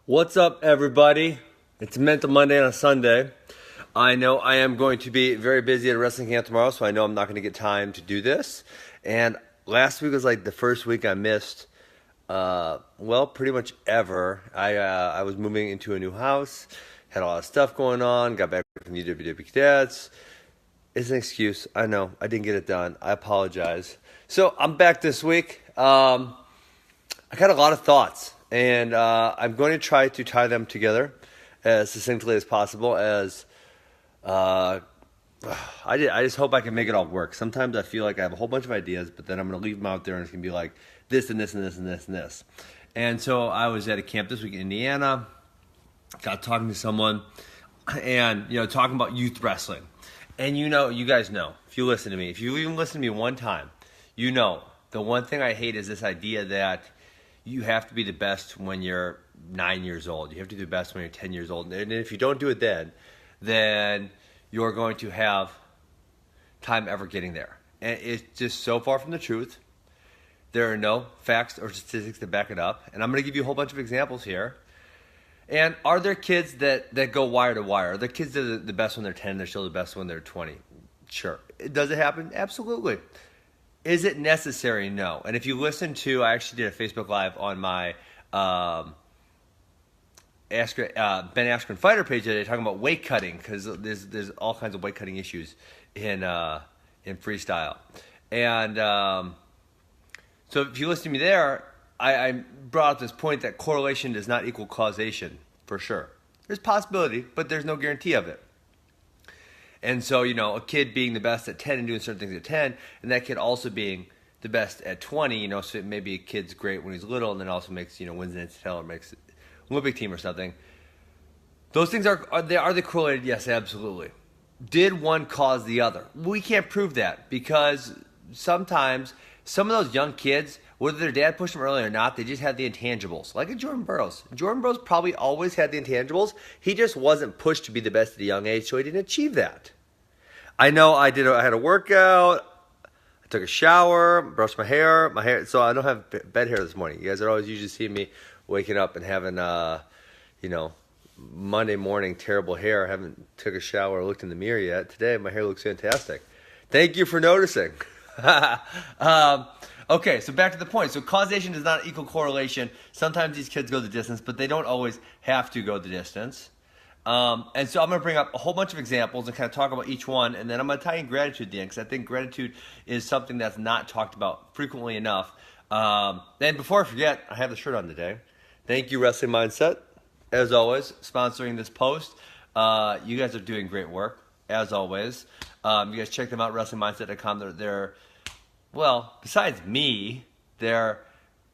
What's up, everybody? It's Mental Monday on a Sunday. I know I am going to be very busy at a wrestling camp tomorrow, so I know I'm not going to get time to do this. And last week was like the first week I missed, pretty much ever. I was moving into a new house, had a lot of stuff going on, got back from UWW Cadets. It's an excuse. I know. I didn't get it done. I apologize. So I'm back this week. I got a lot of thoughts. And I'm going to try to tie them together as succinctly as possible. I just hope I can make it all work. Sometimes I feel like I have a whole bunch of ideas, but then I'm going to leave them out there, and it's going to be like this and this and this and this and this. And so I was at a camp this week in Indiana. Got talking to someone, and talking about youth wrestling. And you guys know, if you listen to me, if you even listen to me one time, the one thing I hate is this idea that you have to be the best when you're 9 years old. You have to do the best when you're 10 years old. And if you don't do it then you're going to have time ever getting there. And it's just so far from the truth. There are no facts or statistics to back it up. And I'm going to give you a whole bunch of examples here. And are there kids that go wire to wire? Are there kids that are the best when they're 10, they're still the best when they're 20? Sure. Does it happen? Absolutely. Is it necessary? No. And if you listen to, I actually did a Facebook Live on my Ben Askren Fighter page today talking about weight cutting, because there's all kinds of weight cutting issues in freestyle. And so if you listen to me there, I brought up this point that correlation does not equal causation, for sure. There's possibility, but there's no guarantee of it. And so, a kid being the best at 10 and doing certain things at 10, and that kid also being the best at 20, so maybe a kid's great when he's little and then also makes, wins an NCAA or makes Olympic team or something. Those things are they correlated? Yes, absolutely. Did one cause the other? We can't prove that, because sometimes some of those young kids, whether their dad pushed them early or not, they just had the intangibles. Like a Jordan Burroughs. Jordan Burroughs probably always had the intangibles. He just wasn't pushed to be the best at a young age, so he didn't achieve that. I know I had a workout, I took a shower, brushed my hair, so I don't have bed hair this morning. You guys are always usually seeing me waking up and having, Monday morning terrible hair. I haven't took a shower or looked in the mirror yet. Today, my hair looks fantastic. Thank you for noticing. Okay, so back to the point. So causation does not equal correlation. Sometimes these kids go the distance, but they don't always have to go the distance. And so I'm going to bring up a whole bunch of examples and kind of talk about each one, and then I'm going to tie in gratitude at the end, because I think gratitude is something that's not talked about frequently enough. And before I forget, I have the shirt on today. Thank you, Wrestlingmindset, as always, sponsoring this post. You guys are doing great work, as always. You guys check them out, WrestlingMindset.com. They're besides me, they're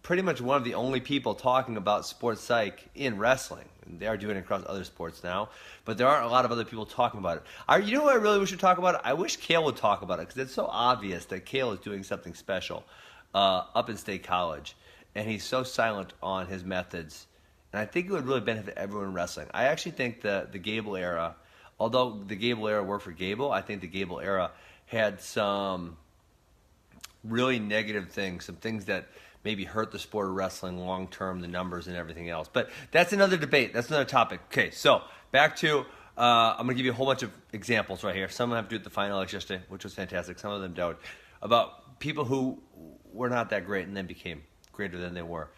pretty much one of the only people talking about sports psych in wrestling. They are doing it across other sports now, but there aren't a lot of other people talking about it. You know who I really wish would talk about it? I wish Kale would talk about it, because it's so obvious that Kale is doing something special up in State College, and he's so silent on his methods. And I think it would really benefit everyone in wrestling. I actually think the Gable era, although the Gable era worked for Gable, I think the Gable era had some really negative things, some things that maybe hurt the sport of wrestling long term, the numbers and everything else. But that's another debate. That's another topic. Okay, so back to, I'm going to give you a whole bunch of examples right here. Some of them have to do with the final yesterday, which was fantastic. Some of them don't. About people who were not that great and then became greater than they were,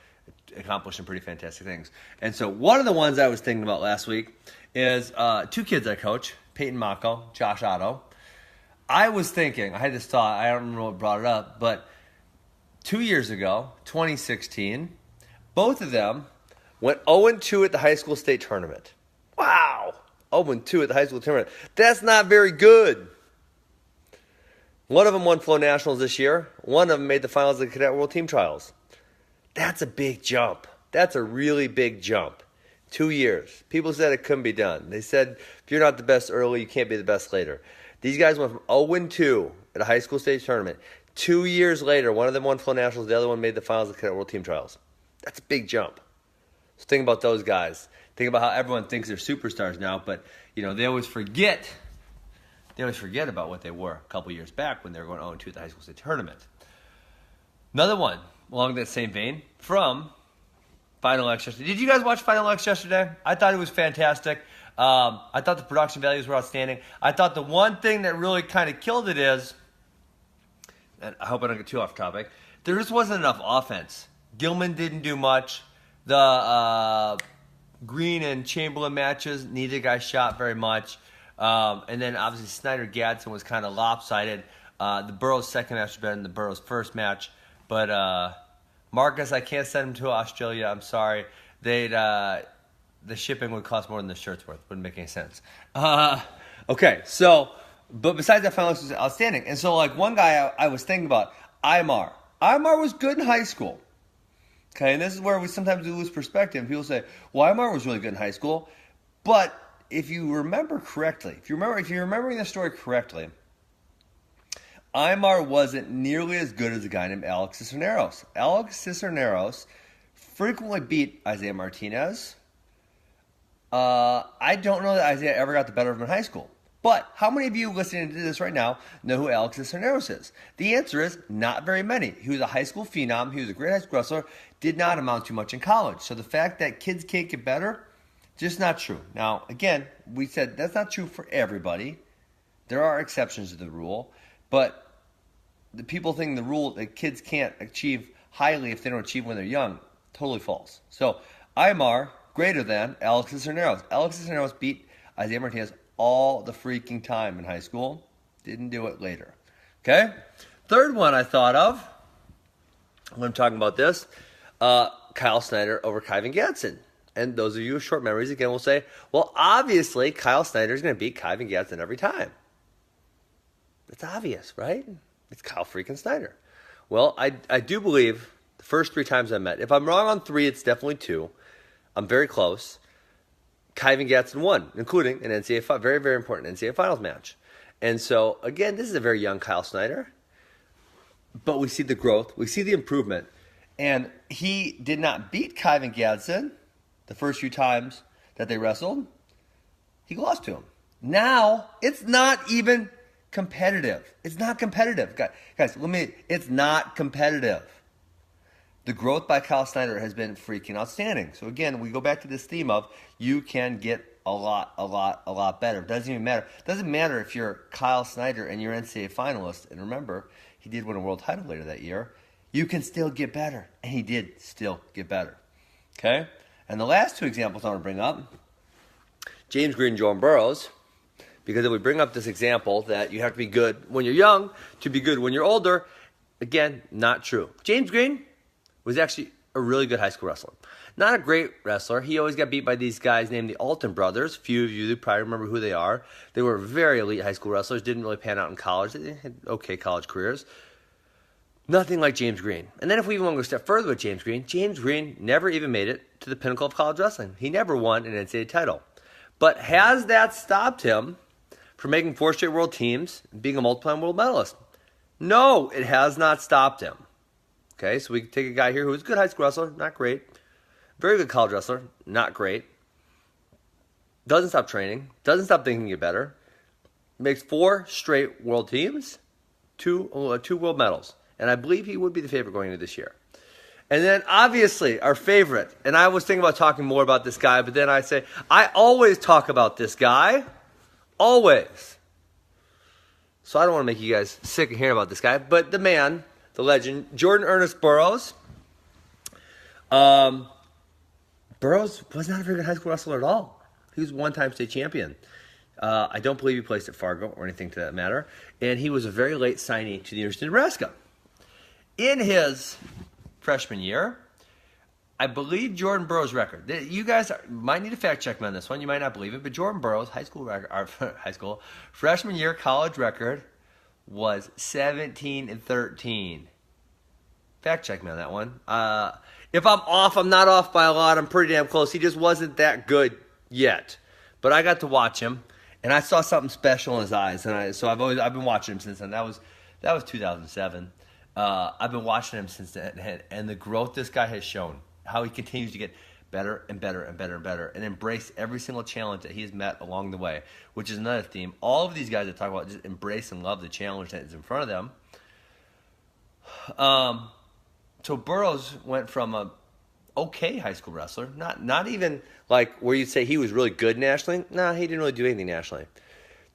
accomplishing pretty fantastic things. And so one of the ones I was thinking about last week is two kids I coach, Peyton Mako, Josh Otto. I was thinking, I had this thought, I don't know what brought it up, but 2 years ago, 2016, both of them went 0-2 at the high school state tournament. Wow! 0-2 at the high school tournament. That's not very good. One of them won Flow Nationals this year. One of them made the finals of the Cadet World Team Trials. That's a big jump. That's a really big jump. 2 years. People said it couldn't be done. They said, if you're not the best early, you can't be the best later. These guys went from 0-2 at a high school state tournament. 2 years later, one of them won Flow Nationals, the other one made the finals of the Cadet World Team Trials. That's a big jump. So think about those guys. Think about how everyone thinks they're superstars now, but they always forget. They always forget about what they were a couple years back when they were going 0-2 at the high school state tournament. Another one along that same vein from Final X yesterday. Did you guys watch Final X yesterday? I thought it was fantastic. I thought the production values were outstanding. I thought the one thing that really kind of killed it is, and I hope I don't get too off topic, there just wasn't enough offense. Gilman didn't do much. The Green and Chamberlain matches, neither guy shot very much. And then obviously Snyder-Gadsden was kind of lopsided. The Burroughs second match was better than the Burroughs first match. But Marcus, I can't send him to Australia. I'm sorry. The shipping would cost more than the shirt's worth. Wouldn't make any sense. Okay, so, but besides that, Final X was outstanding. And so, like, one guy I was thinking about, Aymar. Aymar was good in high school. Okay, and this is where we sometimes lose perspective. People say, well, Aymar was really good in high school. But if you remember correctly, if you're remembering the story correctly, Aymar wasn't nearly as good as a guy named Alex Cisneros. Alex Cisneros frequently beat Isaiah Martinez. I don't know that Isaiah ever got the better of him in high school. But how many of you listening to this right now know who Alex Cisneros is? The answer is not very many. He was a high school phenom. He was a great high school wrestler. Did not amount to much in college. So the fact that kids can't get better, just not true. Now, again, we said that's not true for everybody. There are exceptions to the rule. But the people think the rule that kids can't achieve highly if they don't achieve when they're young, totally false. So Aymar, greater than Alex Cisneros. Alex Cisneros beat Isaiah Martinez all the freaking time in high school. Didn't do it later. Okay? Third one I thought of, when I'm talking about this, Kyle Snyder over Kyvan Gadsden. And those of you with short memories, again, will say, well, obviously, Kyle Snyder is going to beat Kyvan Gadsden every time. It's obvious, right? It's Kyle freaking Snyder. Well, I do believe the first 3 times I met, if I'm wrong on 3, it's definitely 2. I'm very close. Kyvan Gadsden won, including an NCAA, very, very important NCAA Finals match. And so, again, this is a very young Kyle Snyder. But we see the growth. We see the improvement. And he did not beat Kyvan Gadsden the first few times that they wrestled. He lost to him. Now, it's not even competitive. It's not competitive. Guys, it's not competitive. The growth by Kyle Snyder has been freaking outstanding. So again, we go back to this theme of you can get a lot better. It doesn't even matter. It doesn't matter if you're Kyle Snyder and you're NCAA finalist. And remember, he did win a world title later that year. You can still get better. And he did still get better. Okay? And the last 2 examples I want to bring up, James Green and Jordan Burroughs. Because if we bring up this example that you have to be good when you're young to be good when you're older, again, not true. James Green was actually a really good high school wrestler. Not a great wrestler. He always got beat by these guys named the Alton brothers. Few of you probably remember who they are. They were very elite high school wrestlers. Didn't really pan out in college. They had okay college careers. Nothing like James Green. And then if we even want to go a step further with James Green never even made it to the pinnacle of college wrestling. He never won an NCAA title. But has that stopped him from making 4 straight world teams and being a multiple world medalist? No, it has not stopped him. Okay, so we take a guy here who was a good high school wrestler, not great. Very good college wrestler, not great. Doesn't stop training, doesn't stop thinking you better. Makes 4 straight world teams, 2 world medals. And I believe he would be the favorite going into this year. And then obviously our favorite, and I was thinking about talking more about this guy, but then I say, I always talk about this guy. Always. So I don't want to make you guys sick of hearing about this guy, but the man, the legend, Jordan Ernest Burroughs. Burroughs was not a very good high school wrestler at all. He was a 1-time state champion. I don't believe he placed at Fargo or anything to that matter. And he was a very late signee to the University of Nebraska. In his freshman year, I believe Jordan Burroughs' record. You guys might need to fact check me on this one. You might not believe it, but Jordan Burroughs' freshman year college record was 17-13. Fact check me on that one. If I'm off, I'm not off by a lot. I'm pretty damn close. He just wasn't that good yet. But I got to watch him, and I saw something special in his eyes. And I've been watching him since then. That was 2007. I've been watching him since then, and the growth this guy has shown, how he continues to get better and better and better and better, and embrace every single challenge that he's met along the way, which is another theme. All of these guys that talk about just embrace and love the challenge that is in front of them. So Burroughs went from a okay high school wrestler. Not even like where you'd say he was really good nationally. No, he didn't really do anything nationally.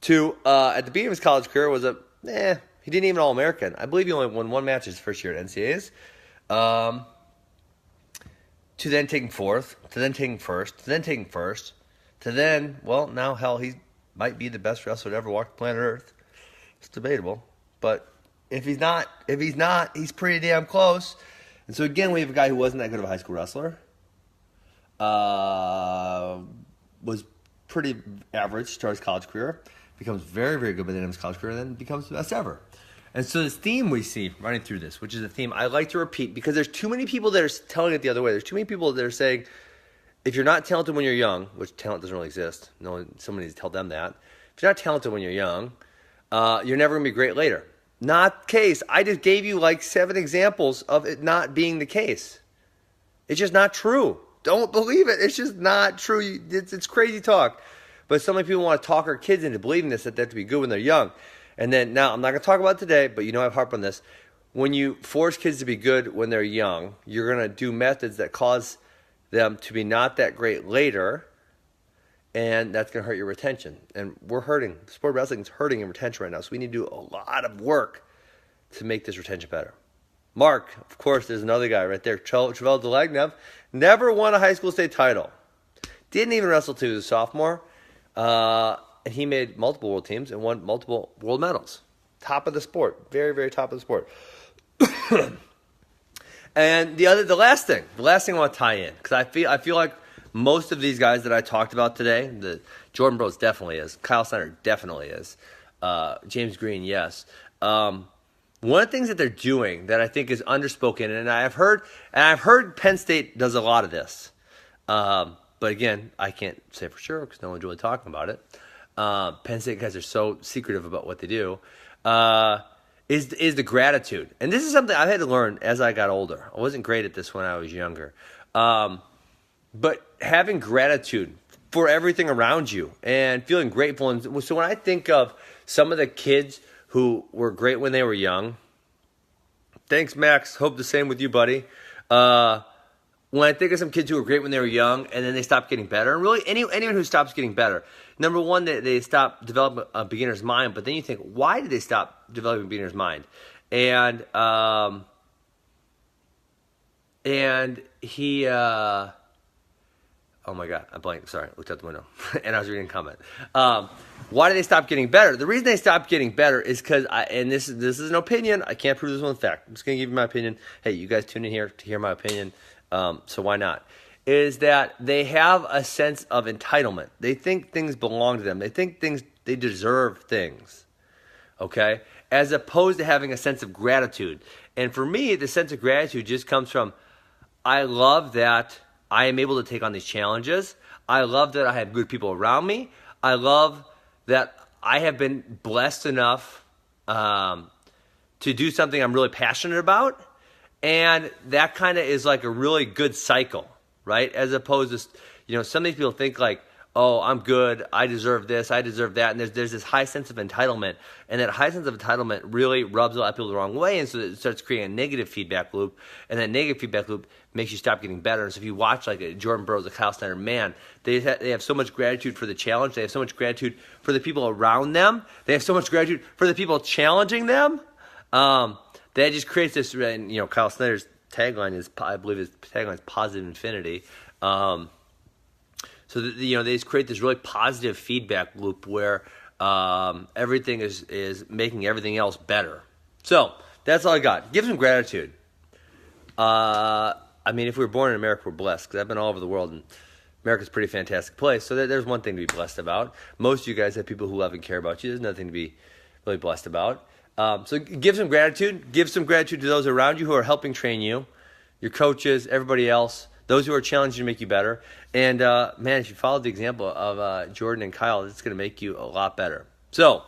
To at the beginning of his college career was he didn't even All-American. I believe he only won one match his first year at NCAAs. To then taking fourth, to then taking first, to then taking first, to then, well, now hell, he might be the best wrestler to ever walk planet Earth. It's debatable, but if he's not, he's pretty damn close. And so again, we have a guy who wasn't that good of a high school wrestler. Was pretty average, starts his college career, becomes very, very good by the end of his college career, and then becomes the best ever. And so this theme we see running through this, which is a theme I like to repeat because there's too many people that are telling it the other way. There's too many people that are saying, if you're not talented when you're young, which talent doesn't really exist, somebody needs to tell them that. If you're not talented when you're young, you're never going to be great later. Not the case. I just gave you like 7 examples of it not being the case. It's just not true. Don't believe it. It's just not true. It's crazy talk. But so many people want to talk our kids into believing this, that they have to be good when they're young. And then, now, I'm not going to talk about it today, but I've harped on this. When you force kids to be good when they're young, you're going to do methods that cause them to be not that great later, and that's going to hurt your retention. And we're hurting. Sport wrestling is hurting in retention right now, so we need to do a lot of work to make this retention better. Mark, of course, there's another guy right there. Travel Delegnev, never won a high school state title. Didn't even wrestle till he was a sophomore. And he made multiple world teams and won multiple world medals. Top of the sport. Very, very top of the sport. And the last thing I want to tie in, because I feel like most of these guys that I talked about today, the Jordan Bros definitely is, Kyle Snyder definitely is, James Green, yes. One of the things that they're doing that I think is underspoken, and I've heard Penn State does a lot of this, but again, I can't say for sure because no one's really talking about it. Penn State guys are so secretive about what they do, is the gratitude. And this is something I've had to learn as I got older. I wasn't great at this when I was younger. But having gratitude for everything around you and feeling grateful. And so when I think of some of the kids who were great when they were young, thanks, Max. Hope the same with you, buddy. When I think of some kids who were great when they were young and then they stopped getting better, and really anyone who stops getting better, number one, they stop developing a beginner's mind, but then you think, why did they stop developing a beginner's mind? And he, oh my God, I blanked. Sorry, I looked out the window and I was reading a comment. Why did they stop getting better? The reason they stopped getting better is because, and this is an opinion, I can't prove this one fact. I'm just going to give you my opinion. Hey, you guys tune in here to hear my opinion. So why not? Is that they have a sense of entitlement. They think things belong to them. They think they deserve things, okay? As opposed to having a sense of gratitude. And for me, the sense of gratitude just comes from, I love that I am able to take on these challenges. I love that I have good people around me. I love that I have been blessed enough to do something I'm really passionate about. And that kind of is like a really good cycle, right? As opposed to, some of these people think like, oh, I'm good, I deserve this, I deserve that, and there's this high sense of entitlement, and that high sense of entitlement really rubs a lot of people the wrong way, and so it starts creating a negative feedback loop, and that negative feedback loop makes you stop getting better. And so if you watch like a Jordan Burroughs, a Kyle Snyder, man, they have so much gratitude for the challenge, they have so much gratitude for the people around them, they have so much gratitude for the people challenging them, that just creates this, and Kyle Snyder's tagline is, I believe his tagline is positive infinity. So they just create this really positive feedback loop where everything is making everything else better. So that's all I got. Give some gratitude. If we were born in America, we're blessed, because I've been all over the world, and America's a pretty fantastic place. So there's one thing to be blessed about. Most of you guys have people who love and care about you. There's nothing to be really blessed about. So give some gratitude. Give some gratitude to those around you who are helping train you, your coaches, everybody else, those who are challenging to make you better. And, man, if you follow the example of Jordan and Kyle, it's going to make you a lot better. So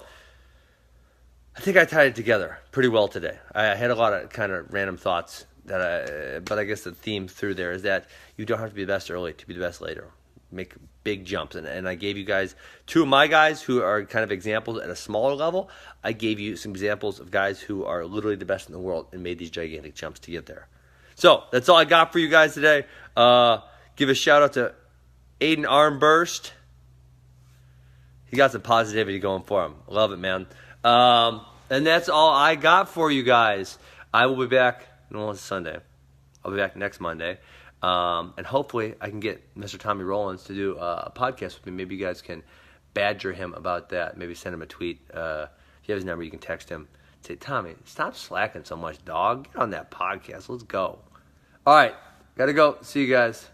I think I tied it together pretty well today. I had a lot of kind of random thoughts, but I guess the theme through there is that you don't have to be the best early to be the best later. Make big jumps. And I gave you guys two of my guys who are kind of examples at a smaller level. I gave you some examples of guys who are literally the best in the world and made these gigantic jumps to get there. So that's all I got for you guys today. Give a shout out to Aiden Armburst. He got some positivity going for him. Love it, man. And that's all I got for you guys. I will be back. No, it's Sunday. I'll be back next Monday. And hopefully I can get Mr. Tommy Rollins to do a podcast with me. Maybe you guys can badger him about that. Maybe send him a tweet. If you have his number, you can text him. Say, Tommy, stop slacking so much, dog. Get on that podcast. Let's go. All right. Got to go. See you guys.